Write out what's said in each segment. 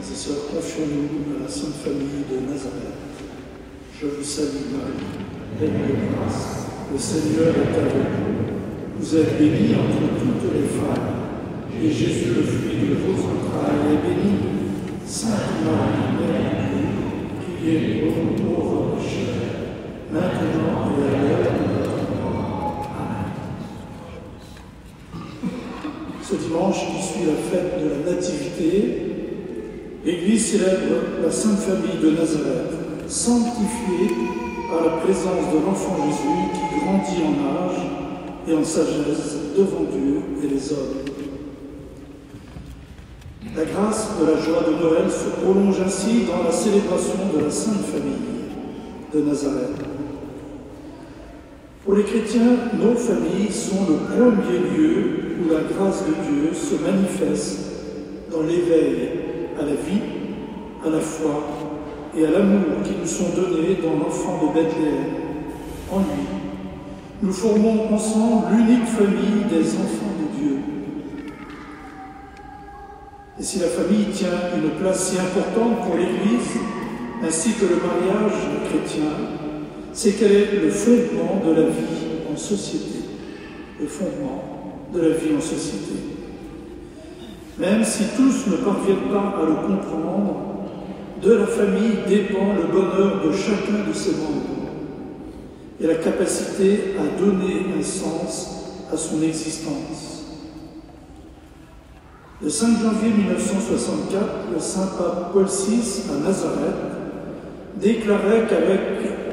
Frères et sœurs, confions-nous à la Sainte Famille de Nazareth. Je vous salue Marie, pleine de grâce, le Seigneur est avec vous. Vous êtes bénie entre toutes les femmes, et Jésus, le fruit de vos entrailles, est béni. Sainte Marie, Mère de Dieu, priez pour nous pauvres pécheurs, maintenant et à l'heure de notre mort. Amen. Ce dimanche qui suit la fête de la Nativité, l'Église célèbre la Sainte Famille de Nazareth, sanctifiée par la présence de l'enfant Jésus qui grandit en âge et en sagesse devant Dieu et les hommes. La grâce de la joie de Noël se prolonge ainsi dans la célébration de la Sainte Famille de Nazareth. Pour les chrétiens, nos familles sont le premier lieu où la grâce de Dieu se manifeste dans l'éveil à la vie, à la foi et à l'amour qui nous sont donnés dans l'enfant de Bethléem. En lui, nous formons ensemble l'unique famille des enfants de Dieu. Et si la famille tient une place si importante pour l'Église, ainsi que le mariage chrétien, c'est qu'elle est le fondement de la vie en société. Le fondement de la vie en société. Même si tous ne parviennent pas à le comprendre, de la famille dépend le bonheur de chacun de ses membres et la capacité à donner un sens à son existence. Le 5 janvier 1964, le Saint Pape Paul VI à Nazareth déclarait qu'avec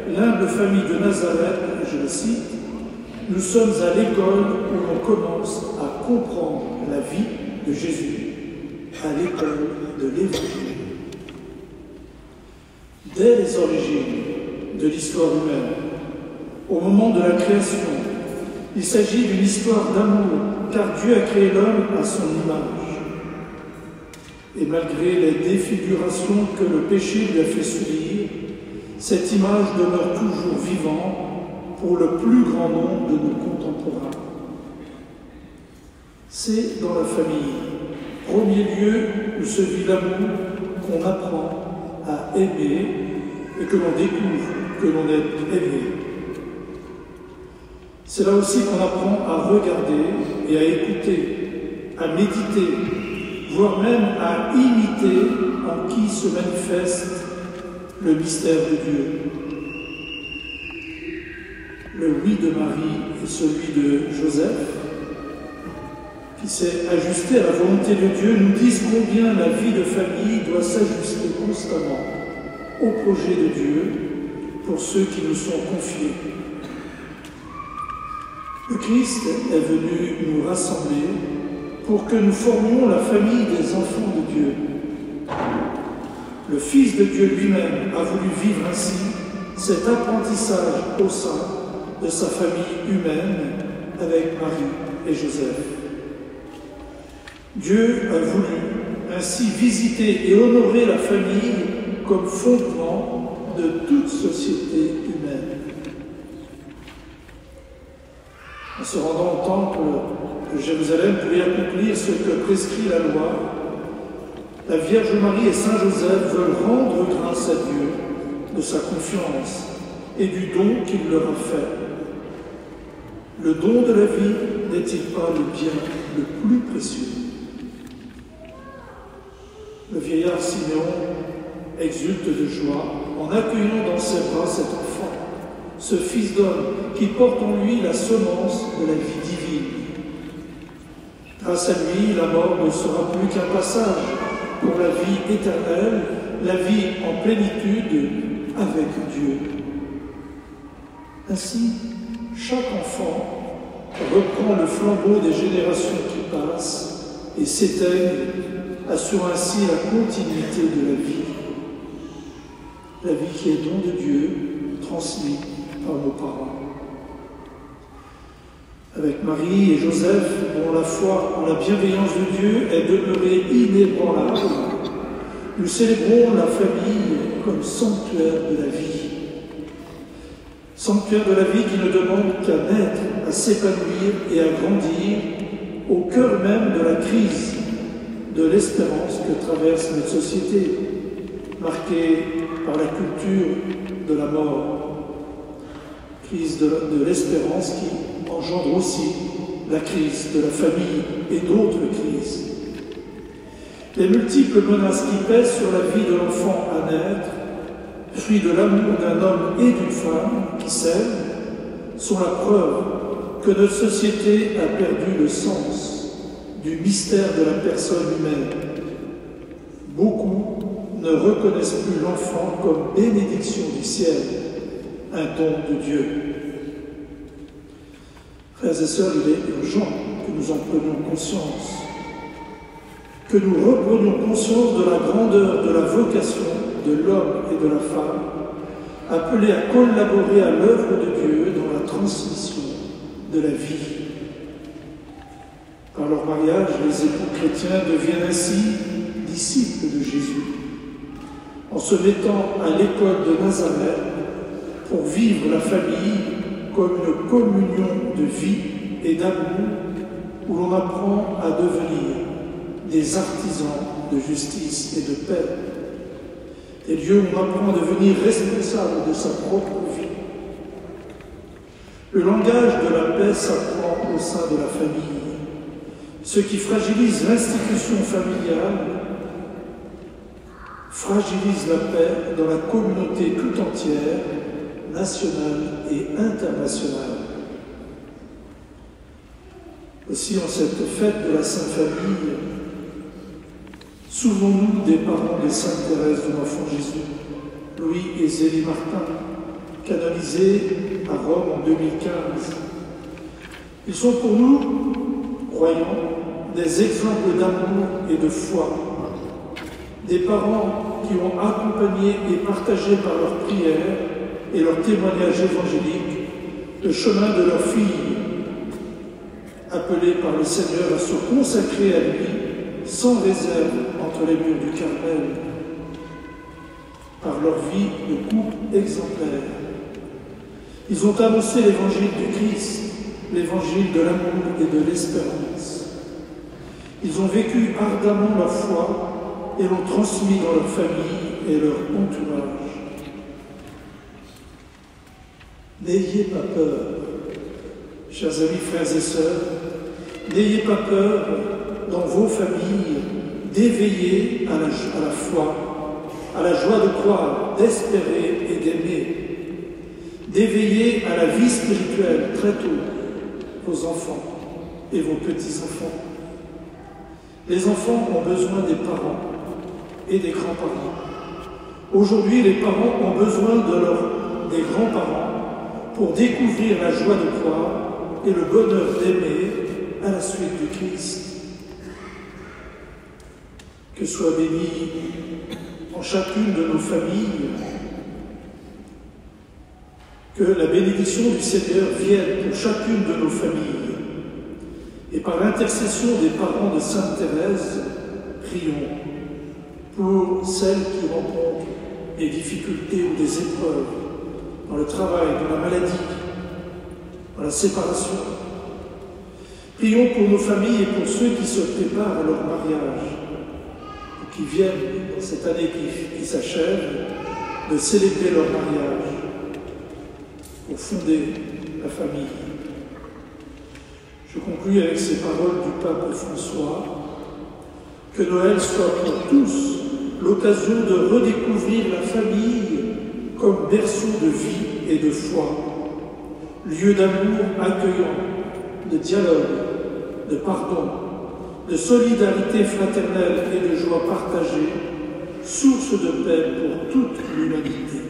l'humble famille de Nazareth, je le cite, « Nous sommes à l'école où l'on commence à comprendre la vie de Jésus, à l'école de l'Évangile. » Dès les origines de l'histoire humaine, au moment de la création, il s'agit d'une histoire d'amour, car Dieu a créé l'homme à son image. Et malgré les défigurations que le péché lui a fait subir, cette image demeure toujours vivante pour le plus grand nombre de nos contemporains. C'est dans la famille, premier lieu où se vit l'amour, qu'on apprend à aimer et que l'on découvre que l'on est aimé. C'est là aussi qu'on apprend à regarder et à écouter, à méditer, voire même à imiter en qui se manifeste le mystère de Dieu. Le oui de Marie et celui de Joseph, qui s'est ajusté à la volonté de Dieu, nous disent combien la vie de famille doit s'ajuster constamment au projet de Dieu pour ceux qui nous sont confiés. Le Christ est venu nous rassembler pour que nous formions la famille des enfants de Dieu. Le Fils de Dieu lui-même a voulu vivre ainsi cet apprentissage au sein de sa famille humaine avec Marie et Joseph. Dieu a voulu ainsi visiter et honorer la famille comme fondement de toute société humaine. En se rendant au temple de Jérusalem pour y accomplir ce que prescrit la loi, la Vierge Marie et Saint Joseph veulent rendre grâce à Dieu de sa confiance et du don qu'il leur a fait. Le don de la vie n'est-il pas le bien le plus précieux? Le vieillard Siméon exulte de joie en accueillant dans ses bras cet enfant, ce fils d'homme qui porte en lui la semence de la vie divine. Grâce à lui, la mort ne sera plus qu'un passage pour la vie éternelle, la vie en plénitude avec Dieu. Ainsi, chaque enfant reprend le flambeau des générations qui passent et s'éteignent, assurant ainsi la continuité de la vie qui est don de Dieu, transmis par nos parents. Avec Marie et Joseph, dont la foi en la bienveillance de Dieu est demeurée inébranlable, nous célébrons la famille comme sanctuaire de la vie. Sanctuaire de la vie qui ne demande qu'à naître, à s'épanouir et à grandir au cœur même de la crise de l'espérance que traverse notre société, marquée par la culture de la mort. Crise de l'espérance qui engendre aussi la crise de la famille et d'autres crises. Les multiples menaces qui pèsent sur la vie de l'enfant à naître, fruit de l'amour d'un homme et d'une femme qui s'aiment, sont la preuve que notre société a perdu le sens du mystère de la personne humaine. Beaucoup ne reconnaissent plus l'enfant comme bénédiction du ciel, un don de Dieu. Frères et sœurs, il est urgent que nous en prenions conscience, que nous reprenions conscience de la grandeur de la vocation de l'homme et de la femme, appelés à collaborer à l'œuvre de Dieu dans la transmission de la vie. Par leur mariage, les époux chrétiens deviennent ainsi disciples de Jésus, en se mettant à l'école de Nazareth pour vivre la famille comme une communion de vie et d'amour où l'on apprend à devenir des artisans de justice et de paix, des lieux où on apprend à devenir responsable de sa propre vie. Le langage de la paix s'apprend au sein de la famille, ce qui fragilise l'institution familiale, fragilise la paix dans la communauté tout entière, nationale et internationale. Aussi, en cette fête de la Sainte Famille, souvenons-nous des parents de Sainte Thérèse de l'Enfant Jésus, Louis et Zélie Martin, canonisés à Rome en 2015. Ils sont pour nous, croyants, des exemples d'amour et de foi, des parents qui ont accompagné et partagé par leurs prières et leurs témoignages évangéliques le chemin de leur fille, appelée par le Seigneur à se consacrer à lui sans réserve entre les murs du Carmel, par leur vie de couple exemplaire. Ils ont annoncé l'évangile du Christ, l'évangile de l'amour et de l'espérance. Ils ont vécu ardemment leur foi et l'ont transmis dans leur famille et leur entourage. N'ayez pas peur, chers amis, frères et sœurs, n'ayez pas peur dans vos familles d'éveiller à la foi, à la joie de croire, d'espérer et d'aimer, d'éveiller à la vie spirituelle très tôt vos enfants et vos petits-enfants. Les enfants ont besoin des parents et des grands-parents. Aujourd'hui, les parents ont besoin des grands-parents pour découvrir la joie de croire et le bonheur d'aimer à la suite du Christ. Que soit béni en chacune de nos familles, que la bénédiction du Seigneur vienne pour chacune de nos familles. Et par l'intercession des parents de Sainte Thérèse, prions pour celles qui rencontrent des difficultés ou des épreuves dans le travail, dans la maladie, dans la séparation. Prions pour nos familles et pour ceux qui se préparent à leur mariage, ou qui viennent, dans cette année qui s'achève, de célébrer leur mariage, pour fonder la famille. Je conclus avec ces paroles du pape François. Que Noël soit pour tous l'occasion de redécouvrir la famille comme berceau de vie et de foi, lieu d'amour accueillant, de dialogue, de pardon, de solidarité fraternelle et de joie partagée, source de paix pour toute l'humanité.